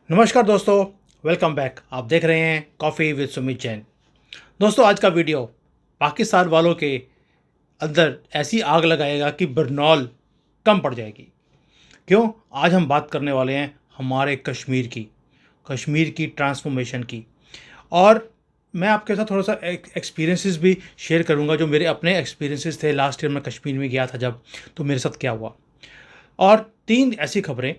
नमस्कार दोस्तों, welcome back. आप देख रहे हैं कॉफ़ी विद सुमित जैन। दोस्तों, आज का वीडियो पाकिस्तान वालों के अंदर ऐसी आग लगाएगा कि बरनौल कम पड़ जाएगी। क्यों? आज हम बात करने वाले हैं हमारे कश्मीर की ट्रांसफॉर्मेशन की। और मैं आपके साथ थोड़ा सा एक्सपीरियंसेस भी शेयर करूंगा, जो मेरे अपने एक्सपीरियंसेस थे। लास्ट ईयर मैं कश्मीर में गया था जब, तो मेरे साथ क्या हुआ। और 3 ऐसी खबरें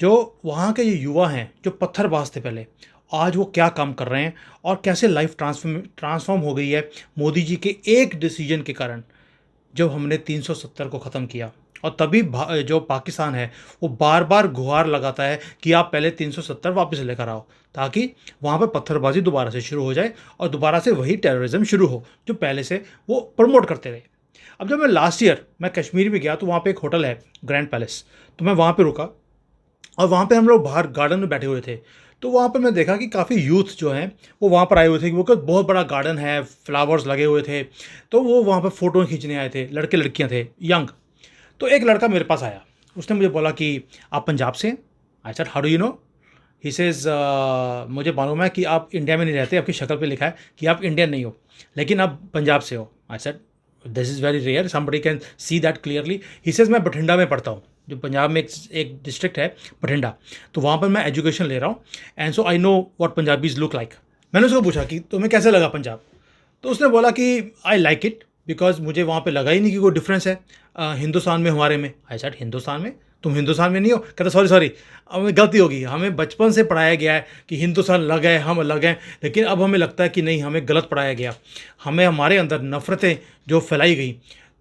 जो वहाँ के ये युवा हैं जो पत्थरबाज थे पहले, आज वो क्या काम कर रहे हैं और कैसे लाइफ ट्रांसफॉर्म हो गई है मोदी जी के एक डिसीजन के कारण, जब हमने 370 को ख़त्म किया। और तभी जो पाकिस्तान है वो बार बार गुहार लगाता है कि आप पहले 370 वापस लेकर आओ, ताकि वहाँ पर पत्थरबाजी दोबारा से शुरू हो जाए और दोबारा से वही टेररिज्म शुरू हो जो पहले से वो प्रमोट करते रहे। अब जब मैं लास्ट ईयर मैं कश्मीर में गया, तो वहाँ पे एक होटल है ग्रैंड पैलेस, तो मैं वहाँ पे रुका और वहाँ पे हम लोग बाहर गार्डन में बैठे हुए थे। तो वहाँ पर मैं देखा कि काफ़ी यूथ जो हैं वो वहाँ पर आए हुए थे। वो कोई बहुत बड़ा गार्डन है, फ्लावर्स लगे हुए थे, तो वो वहाँ पर फ़ोटो खींचने आए थे। लड़के लड़कियाँ थे, यंग। तो एक लड़का मेरे पास आया, उसने मुझे बोला कि आप पंजाब से हैं। I said how do you know? He says मुझे मालूम है कि आप इंडिया में नहीं रहते, आपकी शक्ल पे लिखा है कि आप इंडियन नहीं हो, लेकिन आप पंजाब से हो। I said this is very rare, somebody can see that clearly. He says मैं बठिंडा में पढ़ता हूँ, जो पंजाब में एक डिस्ट्रिक्ट है बठिंडा, तो वहाँ पर मैं एजुकेशन ले रहा हूँ, and so I know what Punjabis look like. मैंने उसको पूछा कि तुम्हें कैसे लगा पंजाब? तो उसने बोला कि आई लाइक इट बिकॉज मुझे वहाँ पे लगा ही नहीं कि कोई डिफरेंस है हिंदुस्तान में हमारे में। आई सेड हिंदुस्तान में? तुम हिंदुस्तान में नहीं हो? कहता सॉरी सॉरी, हमें गलती होगी, हमें बचपन से पढ़ाया गया है कि हिंदुस्तान अलग है, हम अलग हैं, लेकिन अब हमें लगता है कि नहीं, हमें गलत पढ़ाया गया, हमें हमारे अंदर नफ़रतें जो फैलाई गई।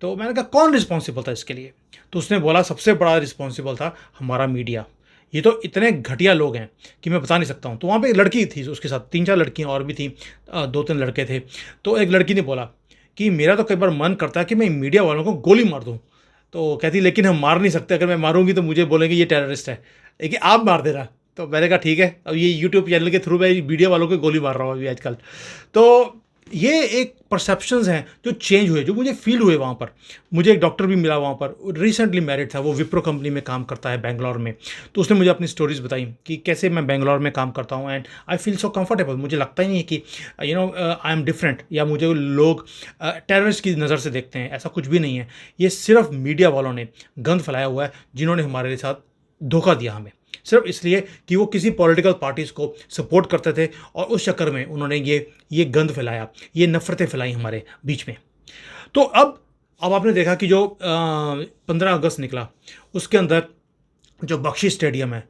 तो मैंने कहा कौन रिस्पॉन्सिबल था इसके लिए? तो उसने बोला सबसे बड़ा रिस्पॉन्सिबल था हमारा मीडिया। ये तो इतने घटिया लोग हैं कि मैं बता नहीं सकता हूँ। तो वहाँ पे एक लड़की थी, उसके साथ 3-4 लड़कियाँ और भी थी, 2-3 लड़के थे। तो एक लड़की ने बोला कि मेरा तो कई बार मन करता है कि मैं मीडिया वालों को गोली मार दूँ। तो कहती लेकिन हम मार नहीं सकते, अगर मैं मारूंगी तो मुझे बोलेंगे ये टेररिस्ट है, लेकिन आप मार देना। तो मैंने कहा ठीक है, अब ये यूट्यूब चैनल के थ्रू मैं मीडिया वालों को गोली मार रहा हूँ अभी आजकल। तो ये एक परसेप्शंस हैं जो चेंज हुए, जो मुझे फील हुए वहाँ पर। मुझे एक डॉक्टर भी मिला वहाँ पर, रिसेंटली मैरिड था, वो विप्रो कंपनी में काम करता है बेंगलोर में। तो उसने मुझे अपनी स्टोरीज बताई कि कैसे मैं बेंगलोर में काम करता हूँ, and I feel so comfortable. मुझे लगता ही नहीं है कि आई एम डिफरेंट, या मुझे लोग टेररिस्ट की नज़र से देखते हैं। ऐसा कुछ भी नहीं है। ये सिर्फ मीडिया वालों ने गंद फैलाया हुआ है, जिन्होंने हमारे साथ धोखा दिया हमें, सिर्फ इसलिए कि वो किसी पॉलिटिकल पार्टीज़ को सपोर्ट करते थे, और उस चक्कर में उन्होंने ये गंद फैलाया, ये नफ़रतें फैलाई हमारे बीच में। तो अब आपने देखा कि जो 15 अगस्त निकला, उसके अंदर जो बख्शी स्टेडियम है,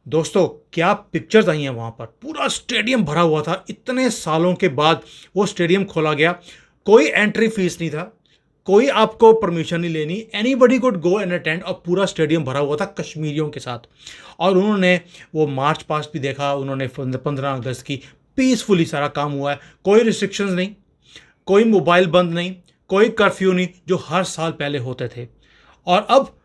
दोस्तों क्या पिक्चर्स आई हैं वहाँ पर। पूरा स्टेडियम भरा हुआ था, इतने सालों के बाद वो स्टेडियम खोला गया। कोई एंट्री फीस नहीं था, कोई आपको परमिशन नहीं लेनी, anybody could go and attend, और पूरा स्टेडियम भरा हुआ था कश्मीरियों के साथ। और उन्होंने वो मार्च पास्ट भी देखा, उन्होंने 15 अगस्त की पीसफुली सारा काम हुआ है। कोई रिस्ट्रिक्शंस नहीं, कोई मोबाइल बंद नहीं, कोई कर्फ्यू नहीं, जो हर साल पहले होते थे। और अब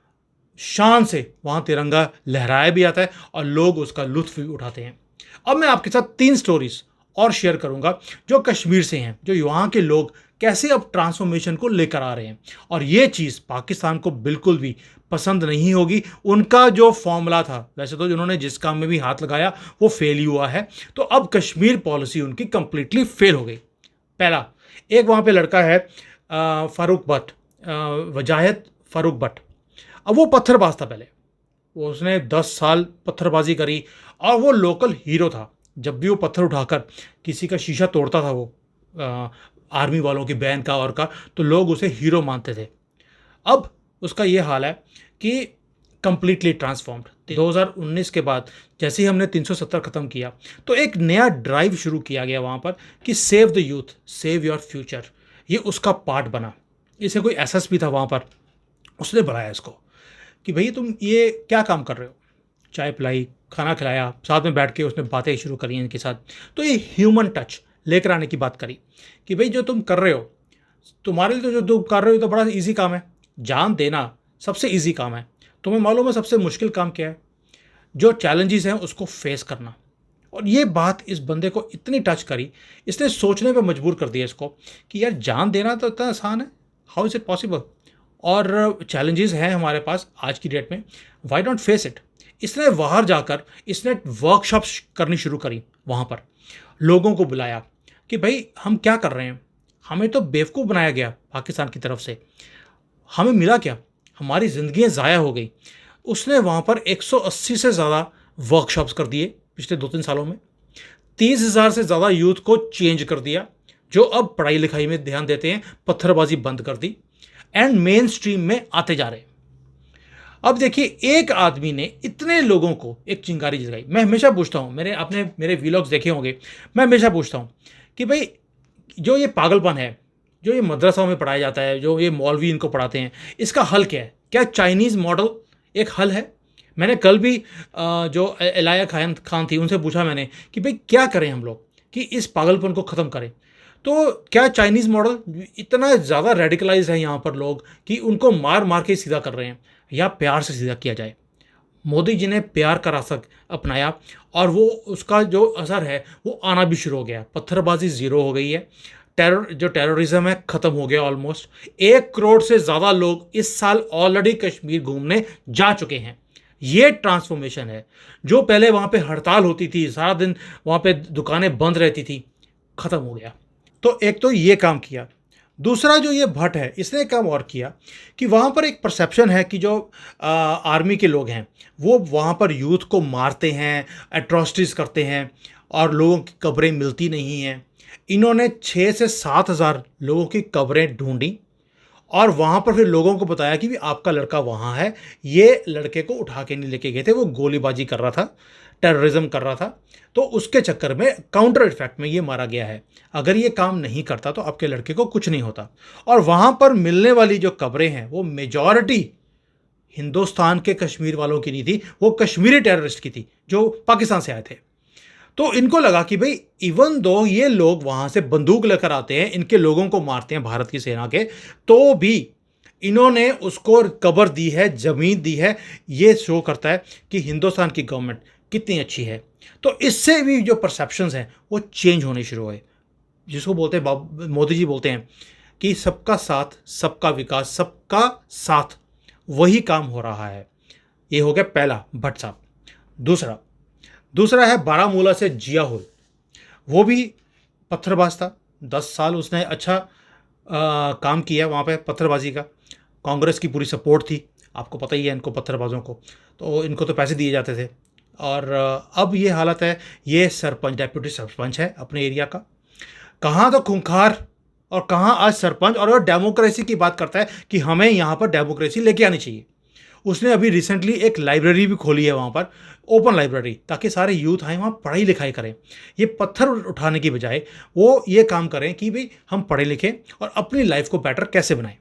शान से वहाँ तिरंगा लहराया भी जाता है और लोग उसका लुत्फ भी उठाते हैं। अब मैं आपके साथ 3 स्टोरीज और शेयर करूंगा जो कश्मीर से हैं, जो वहाँ के लोग कैसे अब ट्रांसफॉर्मेशन को लेकर आ रहे हैं। और ये चीज़ पाकिस्तान को बिल्कुल भी पसंद नहीं होगी। उनका जो फॉर्मूला था, वैसे तो जिन्होंने जिस काम में भी हाथ लगाया वो फेल ही हुआ है, तो अब कश्मीर पॉलिसी उनकी कंप्लीटली फेल हो गई। पहला, एक वहाँ पे लड़का है फारूक भट्ट, वजाहत फारूक भट्ट। अब वो पत्थरबाज था पहले, वो उसने 10 साल पत्थरबाजी करी, और वो लोकल हीरो था। जब भी वो पत्थर उठाकर किसी का शीशा तोड़ता था, वो आर्मी वालों की बैन का और का, तो लोग उसे हीरो मानते थे। अब उसका ये हाल है कि कंप्लीटली ट्रांसफॉर्म्ड। 2019 के बाद जैसे ही हमने 370 ख़त्म किया, तो एक नया ड्राइव शुरू किया गया वहाँ पर कि save the youth, save your future. ये उसका पार्ट बना। इसे कोई एसएसपी था वहाँ पर, उसने बुलाया इसको कि भाई तुम ये क्या काम कर रहे हो। चाय पिलाई, खाना खिलाया, साथ में बैठ के उसने बातें शुरू करी इनके साथ। तो ये ह्यूमन टच लेकर आने की बात करी कि भाई जो तुम कर रहे हो, तुम्हारे लिए तो जो तुम कर रहे हो तो बड़ा इजी काम है। जान देना सबसे इजी काम है। तुम्हें मालूम है सबसे मुश्किल काम क्या है? जो चैलेंजेस हैं उसको फेस करना। और ये बात इस बंदे को इतनी टच करी, इसने सोचने पे मजबूर कर दिया इसको कि यार जान देना तो इतना आसान है, हाउ इज़ इट पॉसिबल। और चैलेंजेस हैं हमारे पास आज की डेट में, वाई डोंट फेस इट। इसने बाहर जाकर इसने वर्कशॉप्स करनी शुरू करी। वहाँ पर लोगों को बुलाया कि भाई हम क्या कर रहे हैं, हमें तो बेवकूफ़ बनाया गया पाकिस्तान की तरफ से, हमें मिला क्या, हमारी ज़िंदगियाँ ज़ाया हो गई। उसने वहाँ पर 180 से ज़्यादा वर्कशॉप्स कर दिए पिछले 2-3 सालों में। 30,000 से ज़्यादा यूथ को चेंज कर दिया, जो अब पढ़ाई लिखाई में ध्यान देते हैं, पत्थरबाजी बंद कर दी एंड मेन स्ट्रीम में आते जा रहे हैं। अब देखिए, एक आदमी ने इतने लोगों को एक चिंगारी जगाई। मैं हमेशा पूछता हूँ, आपने मेरे व्लॉग्स देखे होंगे, मैं हमेशा पूछता हूँ कि भाई जो ये पागलपन है, जो ये मदरसाओं में पढ़ाया जाता है, जो ये मौलवी इनको पढ़ाते हैं, इसका हल क्या है? क्या चाइनीज़ मॉडल एक हल है? मैंने कल भी जो एलाया खान थी, उनसे पूछा मैंने कि भाई क्या करें हम लोग कि इस पागलपन को ख़त्म करें। तो क्या चाइनीज़ मॉडल, इतना ज़्यादा रेडिकलाइज है यहाँ पर लोग कि उनको मार मार के सीधा कर रहे हैं, या प्यार से सीधा किया जाए? मोदी जी ने प्यार का रास्ता अपनाया और वो उसका जो असर है वो आना भी शुरू हो गया। पत्थरबाजी ज़ीरो हो गई है, टेररिज्म है ख़त्म हो गया ऑलमोस्ट। 1 करोड़ से ज़्यादा लोग इस साल ऑलरेडी कश्मीर घूमने जा चुके हैं। ये ट्रांसफॉर्मेशन है। जो पहले वहाँ पे हड़ताल होती थी, सारा दिन वहाँ पे दुकानें बंद रहती थी, ख़त्म हो गया। तो एक तो ये काम किया। दूसरा जो ये भट्ट है, इसने काम और किया कि वहाँ पर एक परसेप्शन है कि जो आर्मी के लोग हैं वो वहाँ पर यूथ को मारते हैं, एट्रॉसिटीज़ करते हैं और लोगों की कब्रें मिलती नहीं हैं। इन्होंने 6 से 7 हज़ार लोगों की कब्रें ढूंढी और वहाँ पर फिर लोगों को बताया कि भी आपका लड़का वहाँ है। ये लड़के को उठा के नहीं लेके गए थे, वो गोलीबाजी कर रहा था, टेररिज्म कर रहा था, तो उसके चक्कर में काउंटर इफेक्ट में ये मारा गया है। अगर ये काम नहीं करता तो आपके लड़के को कुछ नहीं होता। और वहाँ पर मिलने वाली जो कब्रें हैं वो मेजॉरिटी हिंदुस्तान के कश्मीर वालों की नहीं थी, वो कश्मीरी टेररिस्ट की थी जो पाकिस्तान से आए थे। तो इनको लगा कि भाई इवन दो ये लोग वहाँ से बंदूक लेकर आते हैं, इनके लोगों को मारते हैं भारत की सेना के, तो भी इन्होंने उसको कब्र दी है, ज़मीन दी है। ये शो करता है कि हिंदुस्तान की गवर्नमेंट कितनी अच्छी है। तो इससे भी जो परसेप्शंस हैं वो चेंज होने शुरू हुए, जिसको बोलते हैं मोदी जी बोलते हैं कि सबका साथ सबका विकास, सबका साथ, वही काम हो रहा है। ये हो गया पहला, भट्ट साहब। दूसरा है बारामूला से जिया हुल। वो भी पत्थरबाज था, 10 साल उसने अच्छा काम किया वहाँ पे पत्थरबाजी का। कांग्रेस की पूरी सपोर्ट थी, आपको पता ही है इनको पत्थरबाजों को, तो इनको तो पैसे दिए जाते थे। और अब ये हालत है, ये सरपंच, डेप्यूटी सरपंच है अपने एरिया का। कहाँ तो खूंखार और कहाँ आज सरपंच, और वो डेमोक्रेसी की बात करता है कि हमें यहाँ पर डेमोक्रेसी लेके आनी चाहिए। उसने अभी रिसेंटली एक लाइब्रेरी भी खोली है वहाँ पर, ओपन लाइब्रेरी, ताकि सारे यूथ आए वहाँ पढ़ाई लिखाई करें। ये पत्थर उठाने की बजाय वो ये काम करें कि भाई हम पढ़े लिखें और अपनी लाइफ को बेटर कैसे बनाएं।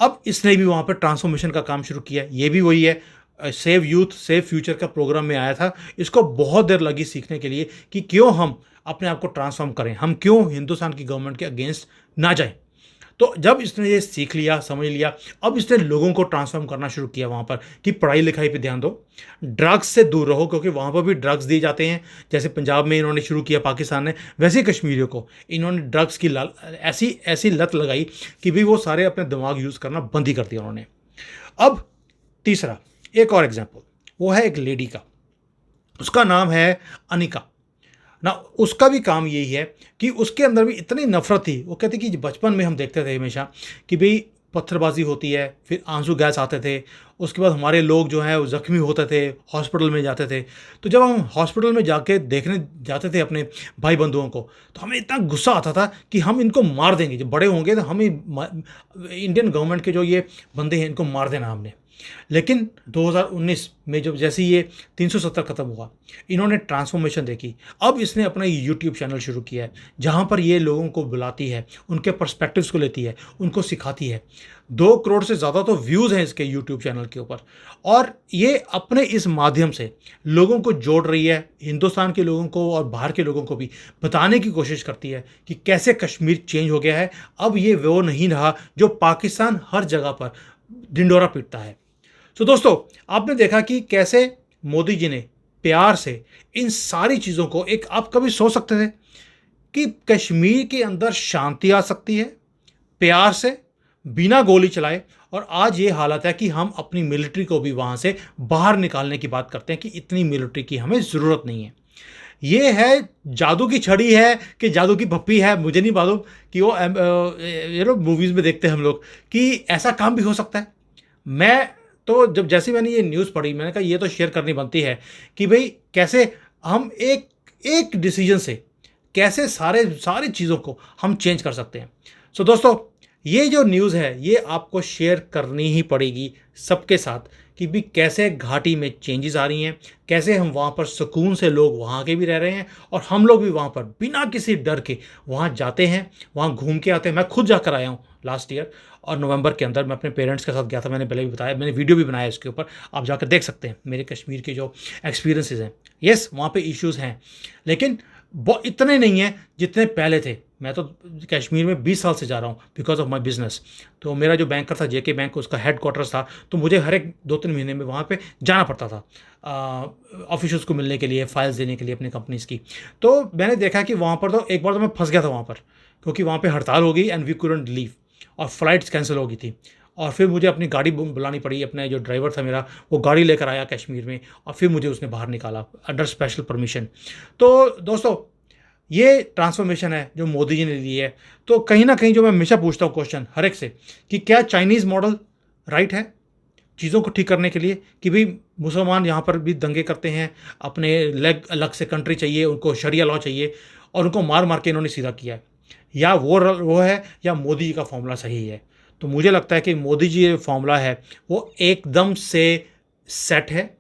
अब इसने भी वहाँ पर ट्रांसफॉर्मेशन का काम शुरू किया। ये भी वही है, सेव यूथ सेव फ्यूचर का प्रोग्राम में आया था। इसको बहुत देर लगी सीखने के लिए कि क्यों हम अपने आप को ट्रांसफॉर्म करें, हम क्यों हिंदुस्तान की गवर्नमेंट के अगेंस्ट ना जाएं। तो जब इसने ये सीख लिया, समझ लिया, अब इसने लोगों को ट्रांसफॉर्म करना शुरू किया वहाँ पर कि पढ़ाई लिखाई पे ध्यान दो, ड्रग्स से दूर रहो, क्योंकि वहाँ पर भी ड्रग्स दिए जाते हैं। जैसे पंजाब में इन्होंने शुरू किया पाकिस्तान ने, वैसे ही कश्मीरियों को इन्होंने ड्रग्स की ऐसी लत लगाई कि भी वो सारे अपने दिमाग यूज़ करना बंद ही कर दिया उन्होंने। अब तीसरा एक और एग्जाम्पल, वो है एक लेडी का, उसका नाम है अनिका ना। उसका भी काम यही है कि उसके अंदर भी इतनी नफरत थी। वो कहती कि बचपन में हम देखते थे हमेशा कि भाई पत्थरबाजी होती है, फिर आंसू गैस आते थे, उसके बाद हमारे लोग जो हैं वो ज़ख्मी होते थे, हॉस्पिटल में जाते थे। तो जब हम हॉस्पिटल में जाके देखने जाते थे अपने भाई बंधुओं को, तो हमें इतना गुस्सा आता था कि हम इनको मार देंगे, जब बड़े होंगे तो हमें इंडियन गवर्नमेंट के जो ये बंदे हैं इनको मार देना हमने। लेकिन 2019 में जब जैसे ये 370 ख़त्म हुआ, इन्होंने ट्रांसफॉर्मेशन देखी। अब इसने अपना यूट्यूब चैनल शुरू किया है जहाँ पर ये लोगों को बुलाती है, उनके पर्सपेक्टिव्स को लेती है, उनको सिखाती है। 2 करोड़ से ज़्यादा तो व्यूज़ हैं इसके यूट्यूब चैनल के ऊपर, और ये अपने इस माध्यम से लोगों को जोड़ रही है, हिंदुस्तान के लोगों को और बाहर के लोगों को भी बताने की कोशिश करती है कि कैसे कश्मीर चेंज हो गया है। अब ये वो नहीं रहा जो पाकिस्तान हर जगह पर ढिंडोरा पीटता है। तो दोस्तों, आपने देखा कि कैसे मोदी जी ने प्यार से इन सारी चीज़ों को, एक आप कभी सोच सकते थे कि कश्मीर के अंदर शांति आ सकती है प्यार से, बिना गोली चलाए, और आज ये हालत है कि हम अपनी मिलिट्री को भी वहाँ से बाहर निकालने की बात करते हैं कि इतनी मिलिट्री की हमें ज़रूरत नहीं है। ये है जादू की छड़ी है कि जादू की पप्पी है, मुझे नहीं मालूम कि वो मूवीज़ में देखते हैं हम लोग कि ऐसा काम भी हो सकता है। मैं तो जब जैसे मैंने ये न्यूज़ पढ़ी, मैंने कहा ये तो शेयर करनी बनती है कि भाई कैसे हम एक एक डिसीजन से कैसे सारी चीज़ों को हम चेंज कर सकते हैं। सो दोस्तों, ये जो न्यूज़ है ये आपको शेयर करनी ही पड़ेगी सबके साथ कि भी कैसे घाटी में चेंजेस आ रही हैं, कैसे हम वहाँ पर सुकून से लोग वहाँ के भी रह रहे हैं और हम लोग भी वहाँ पर बिना किसी डर के वहाँ जाते हैं, वहाँ घूम के आते हैं। मैं खुद जाकर आया हूँ लास्ट ईयर और नवंबर के अंदर मैं अपने पेरेंट्स के साथ गया था। मैंने पहले भी बताया, मैंने वीडियो भी बनाया इसके ऊपर, आप जाकर देख सकते हैं मेरे कश्मीर के जो एक्सपीरियंसेस हैं। येस, वहाँ पे इश्यूज़ हैं लेकिन वो इतने नहीं हैं जितने पहले थे। मैं तो कश्मीर में 20 साल से जा रहा हूँ बिकॉज ऑफ माई बिजनेस। तो मेरा जो बैंकर था जेके बैंक, उसका हेड क्वार्टर्स था, तो मुझे हर एक 2-3 महीने में वहाँ पे जाना पड़ता था ऑफिसर्स को मिलने के लिए, फाइल्स देने के लिए अपनी कंपनीज़ की। तो मैंने देखा कि वहाँ पर तो एक बार तो मैं फंस गया था वहाँ पर, क्योंकि वहाँ पे हड़ताल हो गई एंड वी कुडंट लीव और फ्लाइट्स कैंसिल हो गई थी। और फिर मुझे अपनी गाड़ी बुलानी पड़ी, अपने जो ड्राइवर था मेरा वो गाड़ी लेकर आया कश्मीर में और फिर मुझे उसने बाहर निकाला अंडर स्पेशल परमिशन। तो दोस्तों, ये ट्रांसफॉर्मेशन है जो मोदी जी ने ली है। तो कहीं ना कहीं जो मैं हमेशा पूछता हूँ क्वेश्चन हर एक से कि क्या चाइनीज़ मॉडल राइट है चीज़ों को ठीक करने के लिए, कि भाई मुसलमान यहाँ पर भी दंगे करते हैं, अपने अलग से कंट्री चाहिए उनको, शरिया लॉ चाहिए और उनको मार मार के इन्होंने सीधा किया है, या वो है या मोदी जी का फॉर्मूला सही है? तो मुझे लगता है कि मोदी जी ये फॉर्मूला है वो एकदम से सेट है,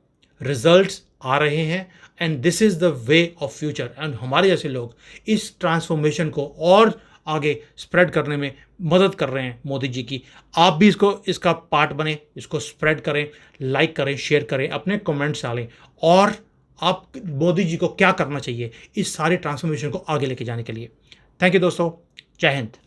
रिजल्ट्स आ रहे हैं and this is the way of future. And हमारे जैसे लोग इस ट्रांसफॉर्मेशन को और आगे स्प्रेड करने में मदद कर रहे हैं मोदी जी की। आप भी इसका पार्ट बने, इसको स्प्रेड करें, लाइक करें, शेयर करें, अपने कमेंट्स डालें और आप मोदी जी को क्या करना चाहिए इस सारे ट्रांसफॉर्मेशन को आगे लेके जाने के लिए। थैंक यू दोस्तों, जय हिंद।